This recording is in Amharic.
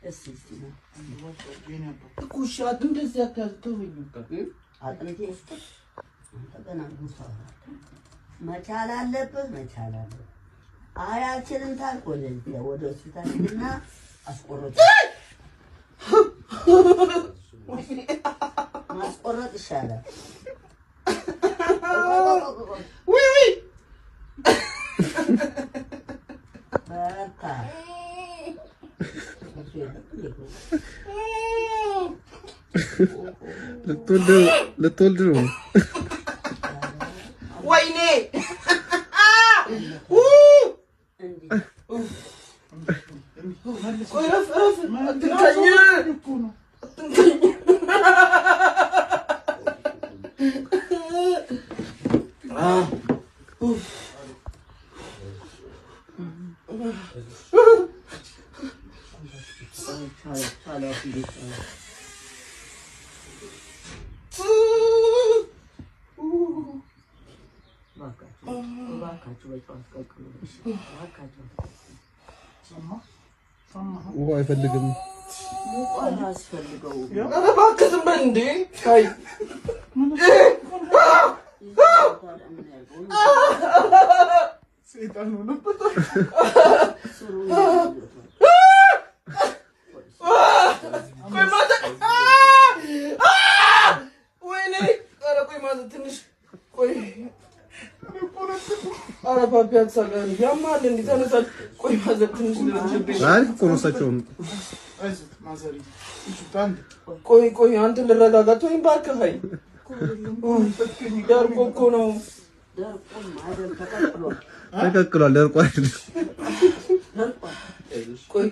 እስስቲና ኩሻት እንደዚህ አታስተውኝ አጥንቴ እስከ ተገናኙ መቻል አለበት አያችንን ታልቆለኝ ወደ ሆስፒታል ሄድና አስቆረጥ ማስቆረጥ ይሻላል ውይ በቃ ልትወልድ ነው ወይኔ ውሃ አይፈልግም እባክህ ዝም በል እንዴ ታይ ሰይጣን ሆነበት ቆይ ማዘር ወይኔ ኧረ ቆይ ማዘር ትንሽ ቆይ ኧረ ፓፒ አትሳቀቅ ያማል እንዴ ተነሳል ቆይ ማዘር ትንሽ ልረጅብኝ አሪፍ እኮ ነው እሳቸውም ቆይ አንተ ልረጋጋ ተወኝ እባክህ ሀይ ደርቆ እኮ ነው ተቀቅሏል ደርቋል ቆይ